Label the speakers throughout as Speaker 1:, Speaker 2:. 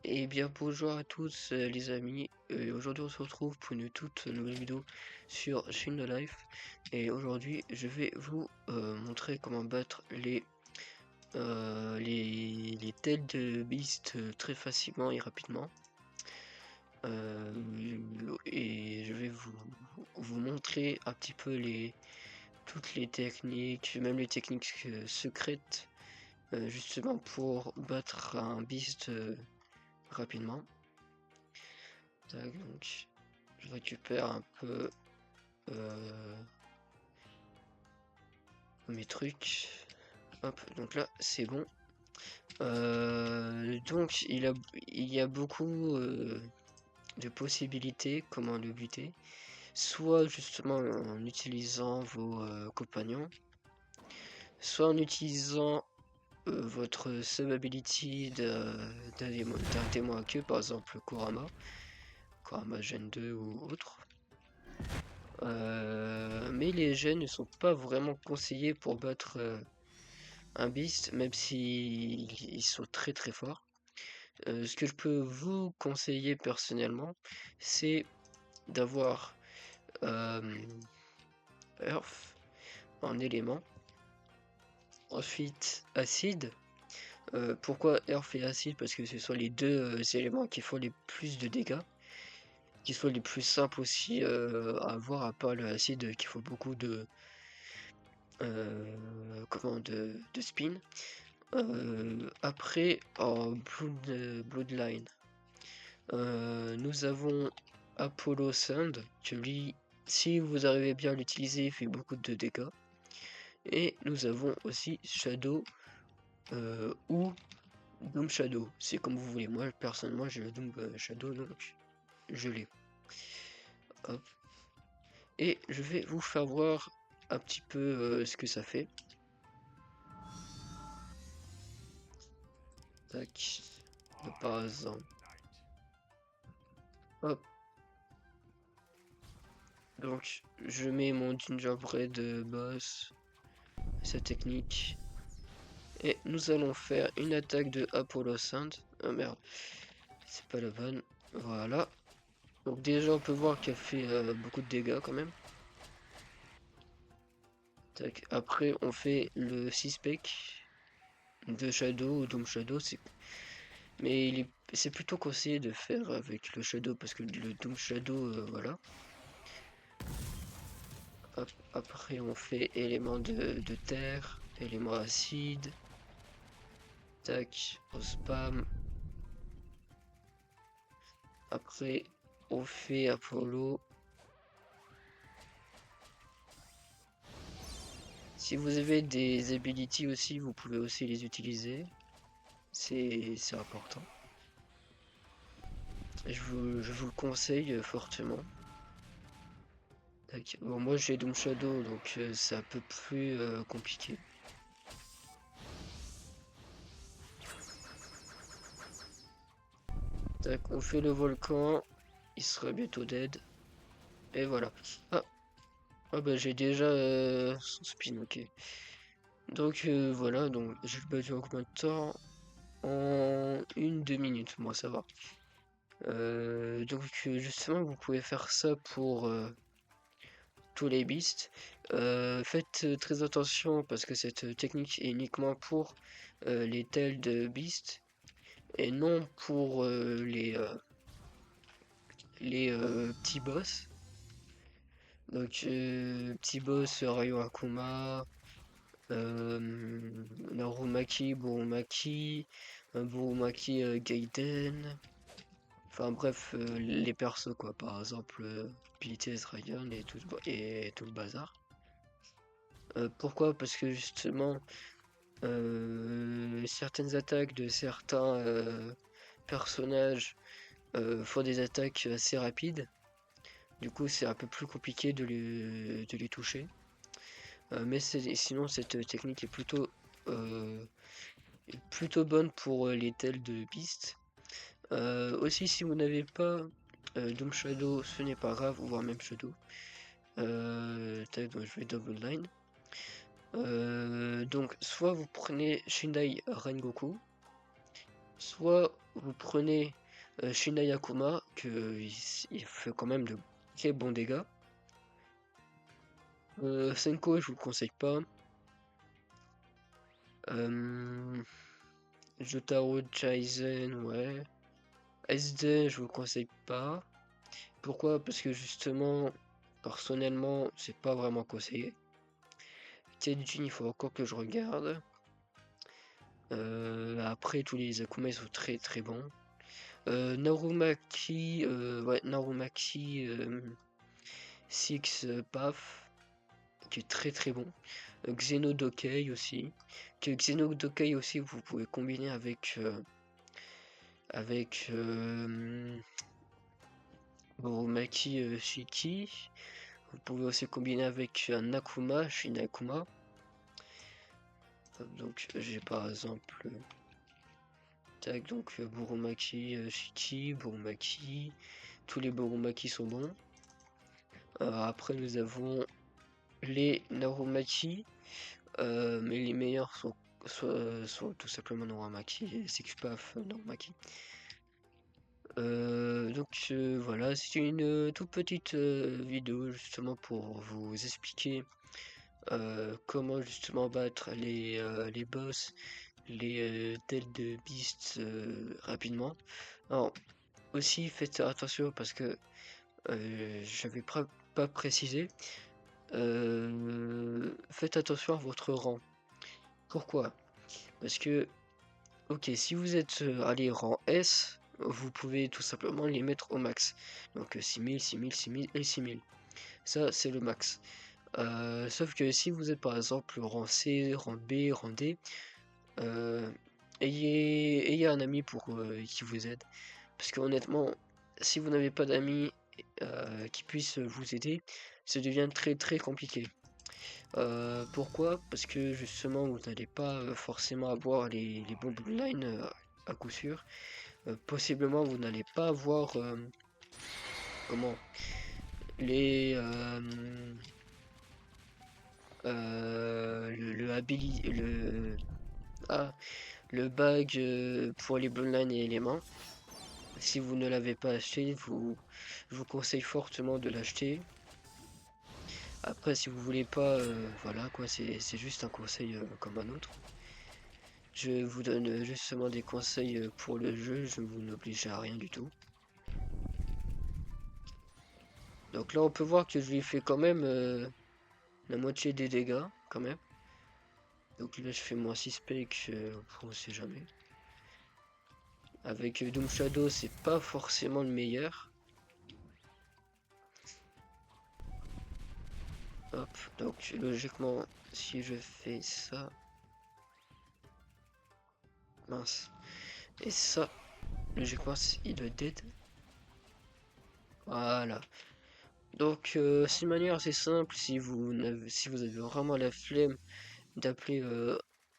Speaker 1: Et bien bonjour à tous les amis, aujourd'hui on se retrouve pour une toute nouvelle vidéo sur Shield No Life et aujourd'hui je vais vous montrer comment battre les tels de beast très facilement et rapidement. Et je vais vous montrer un petit peu toutes les techniques, même les techniques secrètes justement pour battre un beast rapidement. Tac, donc je récupère un peu mes trucs. Hop, donc là c'est bon. Donc il y a beaucoup de possibilités comment le buter. Soit justement en utilisant vos compagnons, soit en utilisant votre sub ability d'un démon à queue, par exemple Kurama Gen 2 ou autre. Mais les gènes ne sont pas vraiment conseillés pour battre un beast, même si ils sont très très forts. Ce que je peux vous conseiller personnellement, c'est d'avoir Earth en élément, ensuite acide. Pourquoi Earth et acide? Parce que ce sont les deux éléments qui font les plus de dégâts, qui sont les plus simples aussi à avoir, à part le acide qui faut beaucoup de de spin. Après en Bloodline, nous avons Apollo Sand, que lui, si vous arrivez bien à l'utiliser, il fait beaucoup de dégâts. Et nous avons aussi Shadow ou Doom Shadow, c'est comme vous voulez. Moi personnellement j'ai le Doom Shadow, donc je l'ai. Hop. Et je vais vous faire voir un petit peu ce que ça fait. Tac, par exemple. Hop. Donc je mets mon gingerbread boss, sa technique. Et nous allons faire une attaque de Apollo Sand. Oh merde, c'est pas la bonne. Voilà. Donc déjà on peut voir qu'elle fait beaucoup de dégâts quand même. Tac. Après on fait le 6 de Shadow ou Doom Shadow. Mais c'est plutôt conseillé de faire avec le Shadow parce que le Doom Shadow, voilà. Hop. Après on fait élément de terre, élément acide. Tac, on spam. Après on fait Apollo. Si vous avez des abilities aussi, vous pouvez aussi les utiliser. C'est important. Je vous le conseille fortement. Bon, moi j'ai Doom Shadow, donc c'est un peu plus compliqué. Tac, on fait le volcan, il sera bientôt dead. Et voilà. Ah, ah bah j'ai déjà son spin, ok. Donc voilà, donc j'ai battu en combien de temps? En 1-2 minutes, moi ça va. Donc justement vous pouvez faire ça pour tous les beasts. Faites très attention parce que cette technique est uniquement pour les tails de beast et non pour les petits boss. Donc petit boss Ryo Akuma, Narumaki, Burumaki Gaiden. Enfin bref, les persos quoi, par exemple BTS Ryan et tout le bazar. Pourquoi? Parce que justement, certaines attaques de certains personnages font des attaques assez rapides. Du coup, c'est un peu plus compliqué de les toucher. Mais sinon, cette technique est plutôt bonne pour les tels de pistes. Aussi, si vous n'avez pas Doom Shadow, ce n'est pas grave, voire même Shadow. Donc je vais double line. Donc soit vous prenez Shindai Rengoku, soit vous prenez Shinai Akuma, il fait quand même de très bons dégâts. Senko, je vous le conseille pas. Jotaro Chaizen, ouais. SD, je vous le conseille pas. Pourquoi? Parce que justement, personnellement, c'est pas vraiment conseillé. Tenjin, il faut encore que je regarde. Après, tous les Akuma, ils sont très très bons. Narumaki, ouais, Narumaki Six Path, qui est très très bon. Xenodokei aussi. Que Xenodokei aussi, vous pouvez combiner avec Boromaki Shiki. Vous pouvez aussi combiner avec un Akuma, Shinakuma. Donc j'ai par exemple tac, donc Boromaki Shiki, Boromaki. Tous les Boromaki sont bons. Après nous avons les Narumaki. Mais les meilleurs sont tout simplement Narumaki et Six-Path Narumaki. Donc voilà, c'est une toute petite vidéo justement pour vous expliquer comment justement battre les boss, les têtes de beast rapidement. Alors aussi faites attention parce que j'avais pas précisé. Faites attention à votre rang. Pourquoi? Parce que, ok, si vous êtes allé rang S, vous pouvez tout simplement les mettre au max. Donc 6000, 6000, 6000 et 6000. Ça, c'est le max. Sauf que si vous êtes par exemple rang C, rang B, rang D, euh, ayez un ami pour qui vous aide. Parce que honnêtement, si vous n'avez pas d'amis qui puissent vous aider, ça devient très très compliqué. Pourquoi? Parce que justement, vous n'allez pas forcément avoir les bons bloodlines à coup sûr. Possiblement, vous n'allez pas avoir comment les ah, le bag pour les bloodlines et les mains. Si vous ne l'avez pas acheté, je vous conseille fortement de l'acheter. Après, si vous voulez pas, voilà quoi, c'est juste un conseil comme un autre. Je vous donne justement des conseils pour le jeu, je vous n'oblige à rien du tout. Donc là on peut voir que je lui fais quand même la moitié des dégâts, quand même. Donc là je fais moins 6 pek, on sait jamais. Avec Doom Shadow c'est pas forcément le meilleur. Hop, donc logiquement si je fais ça... Mince. Et ça, logiquement il doit dead. Voilà. Donc c'est une manière assez simple si vous avez vraiment la flemme d'appeler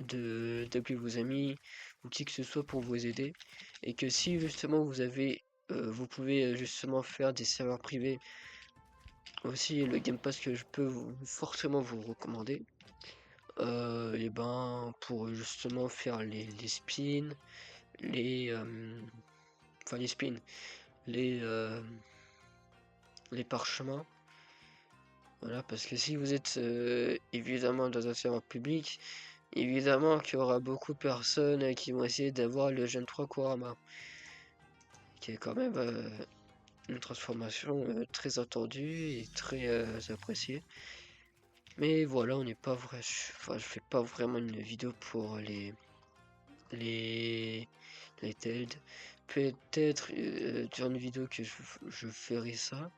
Speaker 1: d'appeler vos amis ou qui que ce soit pour vous aider et que si justement vous pouvez justement faire des serveurs privés aussi le Game Pass que je peux fortement vous recommander et ben pour justement faire les spins les enfin les spins les euh, les parchemins. Voilà, parce que si vous êtes évidemment dans un serveur public, évidemment qu'il y aura beaucoup de personnes qui vont essayer d'avoir le Gen 3 Kurama, qui est quand même une transformation très attendue et très appréciée. Mais voilà, on n'est pas vrai, enfin, je fais pas vraiment une vidéo pour les TELD. Peut-être durant une vidéo que je ferai ça.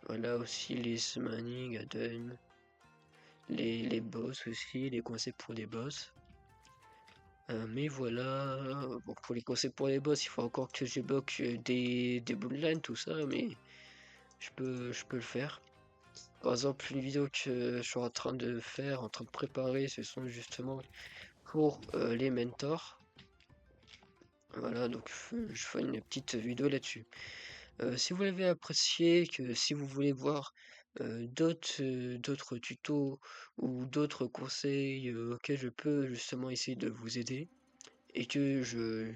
Speaker 1: Voilà aussi les summoning, Aden. Les boss aussi, les conseils pour les boss. Mais voilà, bon, pour les conseils pour les boss, il faut encore que j'évoque des bloodlines, tout ça, mais je peux le faire. Par exemple, une vidéo que je suis en train de faire, en train de préparer, ce sont justement pour les mentors. Voilà, donc je fais une petite vidéo là-dessus. Si vous l'avez apprécié, que si vous voulez voir d'autres tutos ou d'autres conseils auxquels je peux justement essayer de vous aider, et que je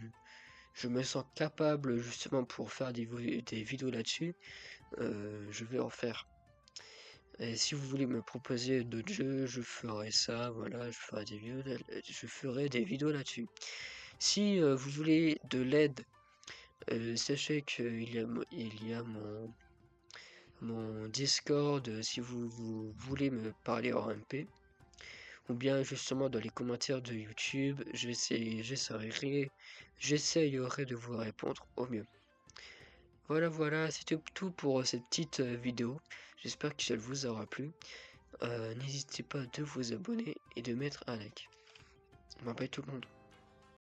Speaker 1: me sens capable justement pour faire des vidéos là-dessus, je vais en faire. Et si vous voulez me proposer d'autres jeux, je ferai ça, voilà, je ferai des vidéos là-dessus. Si vous voulez de l'aide, sachez qu'il y a mon Discord si vous voulez me parler en MP, ou bien justement dans les commentaires de YouTube, j'essayerai de vous répondre au mieux. Voilà, c'était tout pour cette petite vidéo. J'espère que ça vous aura plu. N'hésitez pas de vous abonner et de mettre un like. Bye bye tout le monde.